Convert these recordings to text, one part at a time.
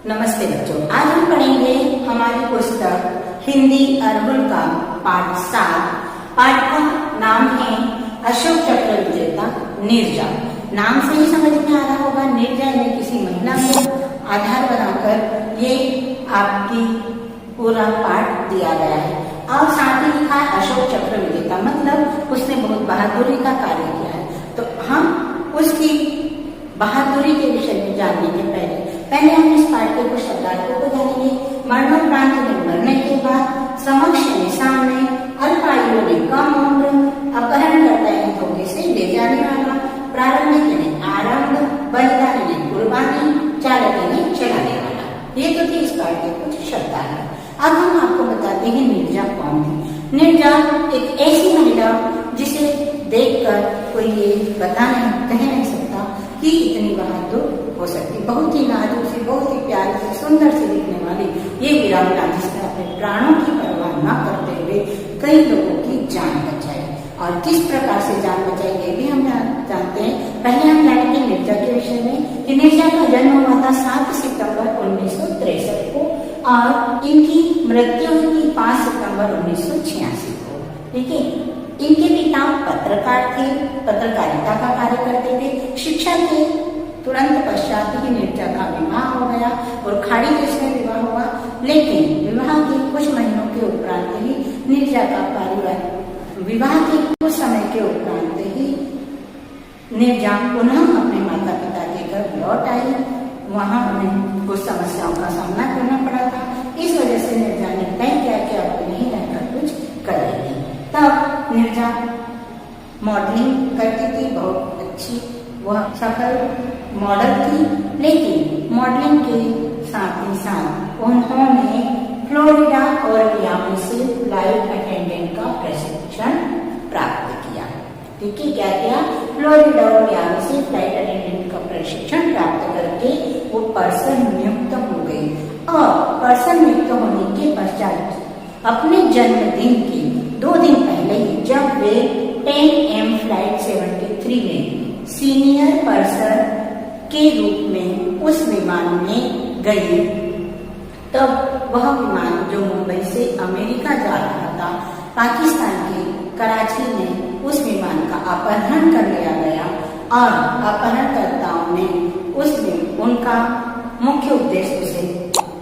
नमस्ते बच्चों, आज हम पढ़ेंगे हमारी पुस्तक हिंदी अरहुल का पाठ 7। पाठ का नाम है अशोक चक्र विजेता नीरजा। नाम से ही समझ में आ रहा होगा, नीरजा ने किसी महिला को आधार बनाकर ये आपकी पूरा पाठ दिया गया है। और साथ ही लिखा है अशोक चक्र विजेता, मतलब उसने बहुत बहादुरी का कार्य किया है। तो हम उसकी बहादुरी के विषय में जानने के पहले हम इस पाठ के कुछ शब्दार्थों को जानेंगे। मरणोपरांत में मरने के बाद, समक्ष यानी सामने, अल्पायु यानी कम उम्र, अपहरण करता है धोखे से ले जाने वाला, प्रारंभिक यानी आरंभ, बलिदान यानी कुर्बानी, चालक यानी चलाने वाला। ये तो थी इस पाठ के कुछ शब्दार्थ। अब हम आपको बताते हैं नीरजा कौन थी। नीरजा एक ऐसी महिला जिसे देखकर कोई ये कह नहीं सकता कि इतनी बहादुर हो सकती। बहुत ही नाजुक सी, बहुत ही प्यारी सी, सुंदर सी दिखने वाली ये वीरांगना जिसने अपने प्राणों की परवाह न करते हुए कई लोगों की जान बचाई। और किस प्रकार से जान बचाई ये भी हम जानते हैं। पहले हम जानेंगे नीरजा के विषय में कि नीरजा का जन्म हुआ था 7 सितंबर 1963 को और इनकी मृत्यु हुई थी 5 सितंबर 1986 को। ठीक है, इनके पिता पत्रकार थे, पत्रकारिता का कार्य करते थे। शिक्षा के तुरंत पश्चात ही नीरजा का विवाह हो गया और खाड़ी देश में विवाह हुआ। लेकिन विवाह के कुछ महीनों के उपरांत ही नीरजा का परिवार, विवाह के कुछ समय के उपरांत ही नीरजा पुनः अपने माता पिता के घर लौट आई। वहां उन्हें कुछ समस्याओं का सामना करना पड़ा था। इस वजह से नीरजा ने तय किया कि अब नहीं रहकर कुछ करेगी। तब नीरजा मॉडलिंग करती थी, बहुत अच्छी वह सफल मॉडल थी। लेकिन मॉडलिंग के साथ ही साथ उन्होंने फ्लोरिडा और मियामी से फ्लाइट अटेंडेंट का प्रशिक्षण प्राप्त किया। ठीक है, क्या किया? फ्लोरिडा और मियामी से फ्लाइट अटेंडेंट का प्रशिक्षण प्राप्त करके वो पर्सन नियुक्त हो गई। और पर्सन नियुक्त होने के पश्चात अपने जन्मदिन के 2 दिन पहले ही, जब वे 10M फ्लाइट 73 में सीनियर पर्सन के रूप में उस विमान में गई, तब वह विमान जो मुंबई से अमेरिका जा रहा था, पाकिस्तान के कराची में उस विमान का अपहरण कर लिया गया। और अपहरणकर्ताओं ने उसमें उनका मुख्य उद्देश्य से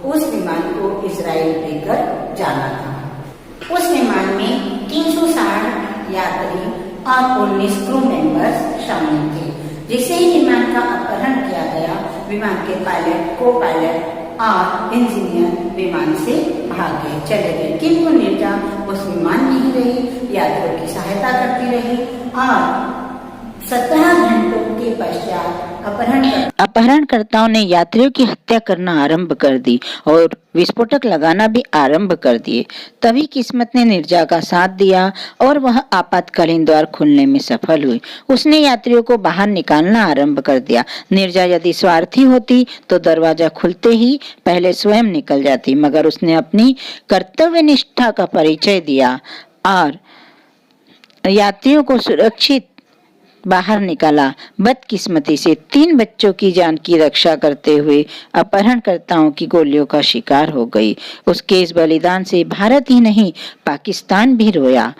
उस विमान को इजराइल लेकर जाना था। उस विमान में 360 यात्री और 19 क्रू मेंबर्स शामिल थे। जिसे ही विमान का अपहरण किया गया, विमान के पायलट, को पायलट और इंजीनियर विमान से भाग गए, चले गए। किंतु नीरजा उस विमान में ही रही, यात्रियों की सहायता करती रही और 17 घंटों के पश्चात अपहरणकर्ताओं ने यात्रियों की हत्या करना आरंभ कर दी और विस्फोटक लगाना भी आरंभ कर दिए। तभी किस्मत ने नीरजा का साथ दिया और वह आपातकालीन द्वार खोलने में सफल हुई। उसने यात्रियों को बाहर निकालना आरंभ कर दिया। नीरजा यदि स्वार्थी होती तो दरवाजा खुलते ही पहले स्वयं निकल जाती, मगर उसने अपनी कर्तव्य निष्ठा का परिचय दिया और यात्रियों को सुरक्षित बाहर निकाला। बदकिस्मती से 3 बच्चों की जान की रक्षा करते हुए अपहरणकर्ताओं की गोलियों का शिकार हो गई। उसके इस बलिदान से भारत ही नहीं, पाकिस्तान भी रोया।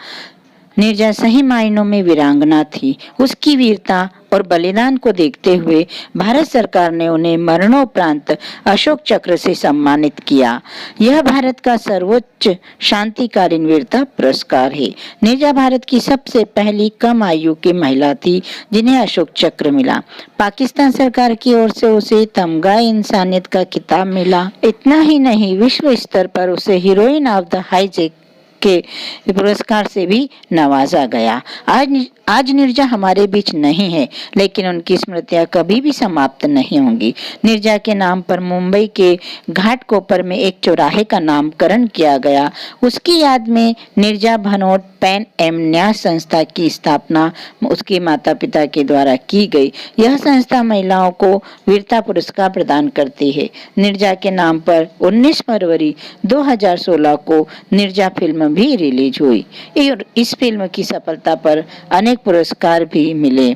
नीरजा सही मायनों में वीरांगना थी। उसकी वीरता और बलिदान को देखते हुए भारत सरकार ने उन्हें मरणोपरांत अशोक चक्र से सम्मानित किया। यह भारत का सर्वोच्च शांतिकालीन वीरता पुरस्कार है। नीरजा भारत की सबसे पहली कम आयु की महिला थी जिन्हें अशोक चक्र मिला। पाकिस्तान सरकार की ओर से उसे तमगा इंसानियत का खिताब मिला। इतना ही नहीं, विश्व स्तर पर उसे हीरोइन ऑफ द हाईजैक के पुरस्कार से भी नवाजा गया। आज नीरजा हमारे बीच नहीं है, लेकिन उनकी स्मृतियां कभी भी समाप्त नहीं होंगी। नीरजा के नाम पर मुंबई के घाटकोपर में एक चौराहे का नामकरण किया गया। उसकी याद में नीरजा भनोट पैन एम न्यास संस्था की स्थापना उसके माता पिता के द्वारा की गई। यह संस्था महिलाओं को वीरता पुरस्कार प्रदान करती है। नीरजा के नाम पर 19 फरवरी 2016 को नीरजा फिल्म भी रिलीज हुई और इस फिल्म की सफलता पर अनेक पुरस्कार भी मिले।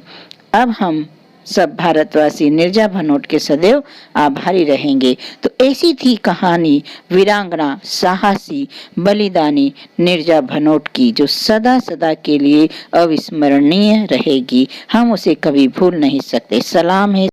अब हम सब भारतवासी नीरजा भनोट के सदैव आभारी रहेंगे। तो ऐसी थी कहानी वीरांगना, साहसी, बलिदानी नीरजा भनोट की, जो सदा सदा के लिए अविस्मरणीय रहेगी। हम उसे कभी भूल नहीं सकते। सलाम है